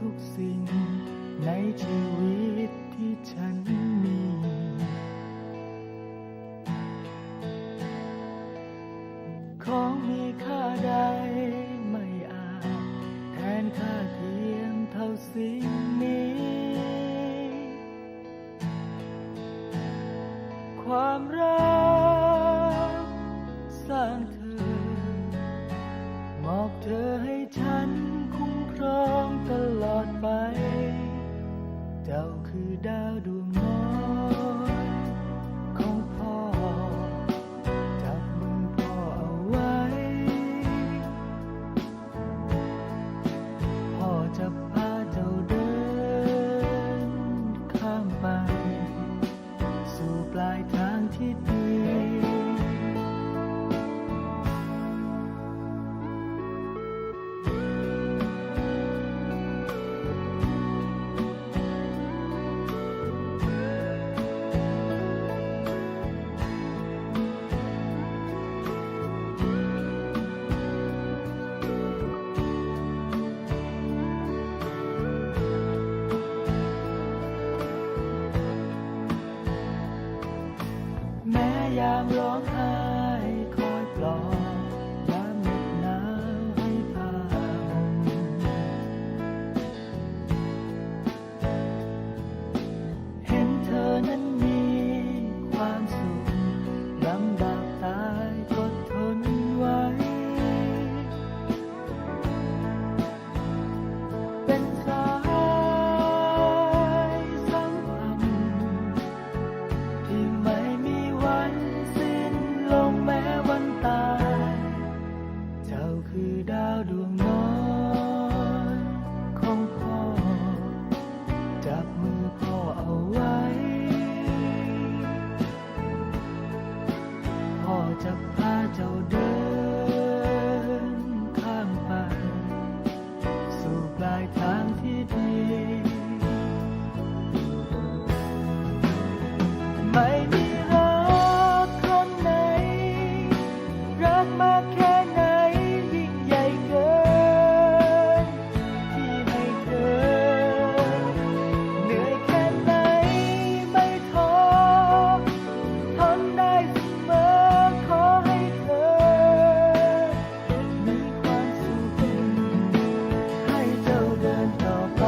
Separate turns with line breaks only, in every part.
ทุกสิ่งในชีวิตที่ฉันมีของมีค่าใดไม่อาจแทนค่าเทียมเท่าสิ่งนี้ความรักสร้างเธอมอบเธอให้ฉันคุ้มครองตลอดไปเจ้าคือดาวดวงน้อยของพ่อจับมือพ่อเอาไว้พ่อจะพาเจ้าเดินข้ามไปสู่ปลายทางที่ดียามร้องไห้คอยปลอบยามเหน็บหนาวให้ผ้าห่มเห็นเธอนั้นมีความสุขลำบากตายก็ทนไว้เป็นสายสัมพันธ์ที่ไม่มีวันลงแม้วันตายเจ้าคือดาวดวงน้อยของพ่อจับมือพ่อเอาไว้พ่อจะพาเจ้าเดินข้ามไปสู่ปลายทางที่ดีไม่มีมากแค่ไหนยิ่งใหญ่เกินที่ให้เธอเหนื่อยแค่ไหนไม่ท้อทนได้เสมอขอให้เธอมีความสุขให้เจ้าเดินต่อไป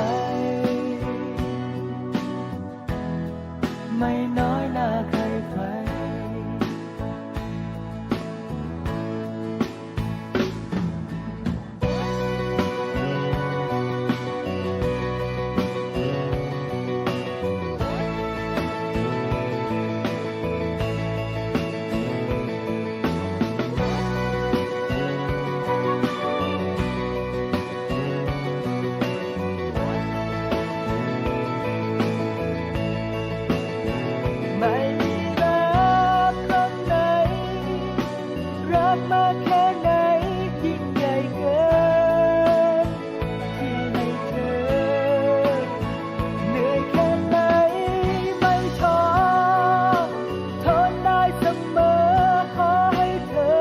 ไม่น้อยหน้าใครไม่มีรักครั้งไหนรักมากแค่ไหนยิ่งใหญ่เกินที่ให้เธอเหนื่อยแค่ไหนไม่ท้อทนได้เสมอขอให้เธอ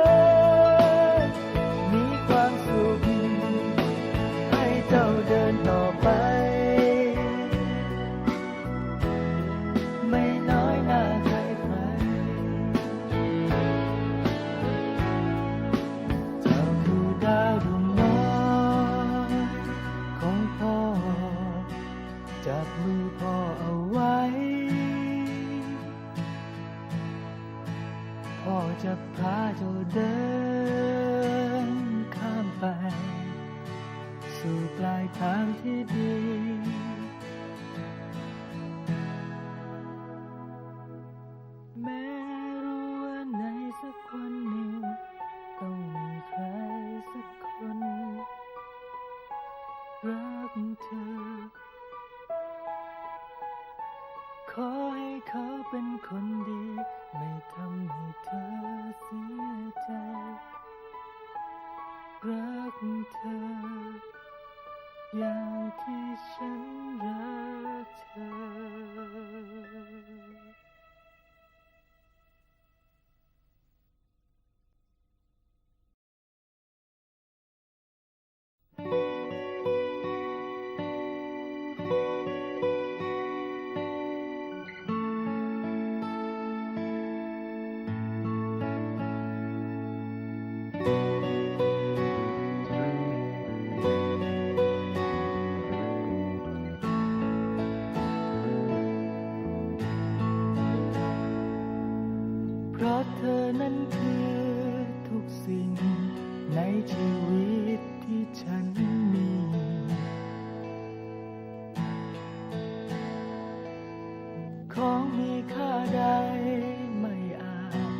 มีความสุขให้เจ้าเดินต่อไปไม่น้อยหน้าใครเจ้าคือดาวดวงน้อยของพ่อจับมือพ่อเอาไว้พ่อจะพาเจ้าเดินข้ามไปสู่ปลายทางที่ดีแม้รู้ว่าในสักวันหนึ่งต้องมีใครสักคนรักเธอขอให้เขาเป็นคนดีไม่ทำให้เธอเสียใจรักเธออย่างที่ฉันรักเธอ นั้นคือทุกสิ่งในชีวิตที่ฉันมี ของมีค่าใดไม่อาจ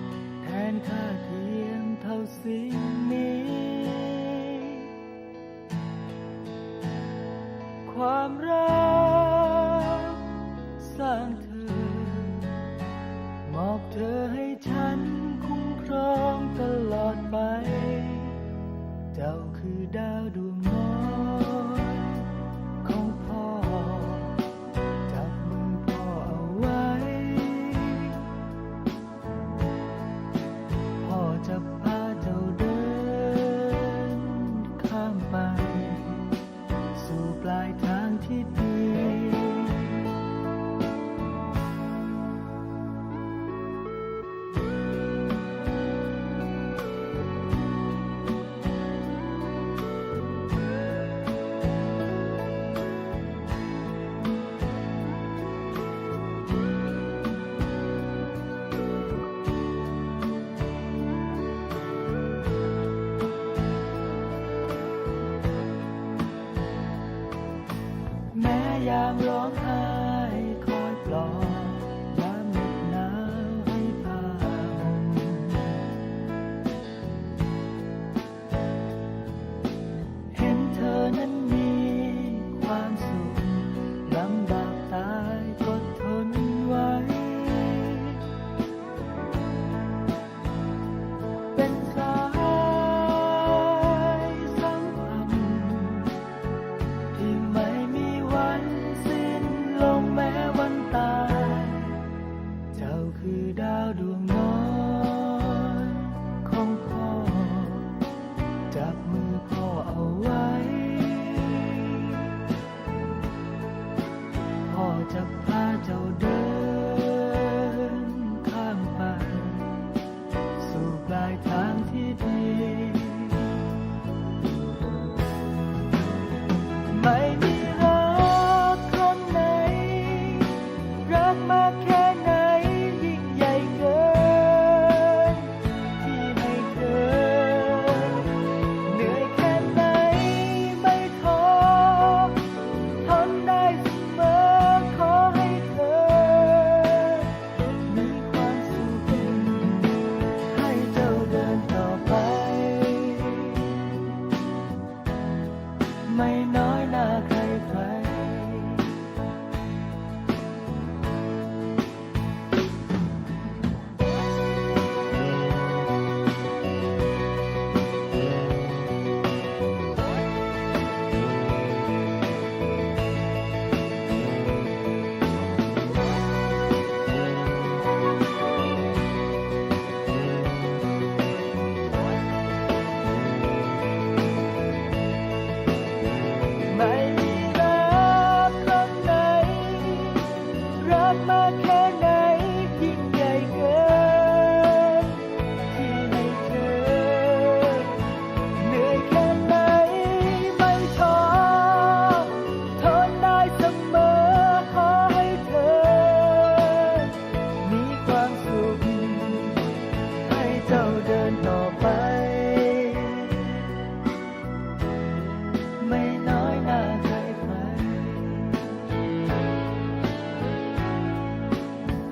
แทนค่าเทียมเท่าสิ่งนี้ ความรักสร้างเธอ มอบเธอให้ฉันคุ้มครองตลอดไป เจ้าคือดาวดวงน้อยของพ่อ จับมือพ่อเอาไว้ พ่อจะพาเจ้าเดินข้ามไป สู่ปลายทางที่ดี แม้ยามร้องไห้คอยปลอบยามเหน็บหนาวให้ผ้าห่มเห็นเธอนั้นมีความสุขลำบากตายก็ทนไว้ เป็นสายสัมพันธ์ที่ไม่มีวันสิ้นลงแม้วันตาย เจ้าคือดาวดวงน้อยของพ่อ จับมือพ่อเอาไว้ พ่อจะพาเจ้าเดินข้ามไป สู่ปลายทางที่ดี ไม่มีรักคนไหน รักมากแค่ไหนยิ่งใหญ่เกิน ที่ให้เธอ เหนื่อยแค่ไหนไม่ท้อทนได้เสมอขอให้เธอ มีความสุขให้เจ้าเดินต่อไป ไม่น้อยหน้าใครใคร ไม่มีรักคนไหน รักมากแค่ไหนยิ่งใหญ่เกิน ที่ให้เธอ เหนื่อยแค่ไหนไม่ท้อทนได้เสมอขอให้เธอ มีความสุขให้เจ้าเดินต่อไป ไม่น้อยหน้าใครใคร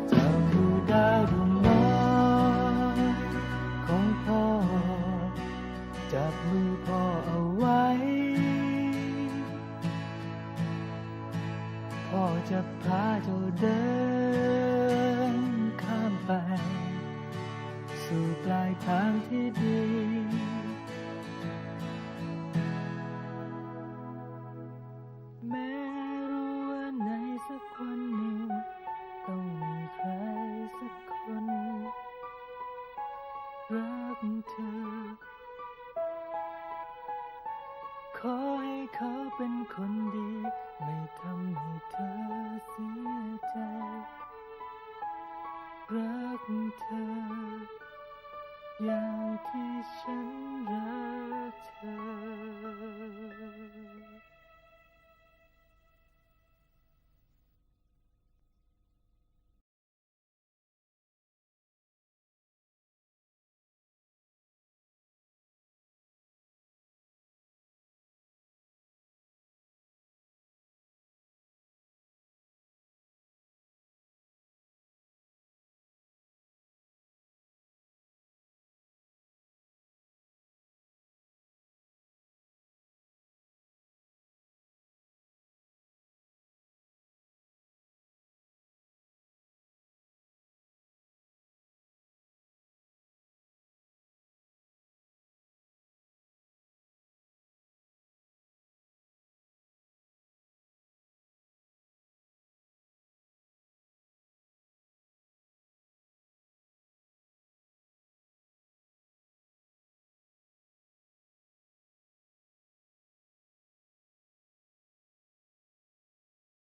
เจ้าคือดาวดวงน้อยของพ่อ จับมือพ่อเอาไว้ พ่อจะพาเจ้าเดินข้ามไป สู่ปลายทางที่ดี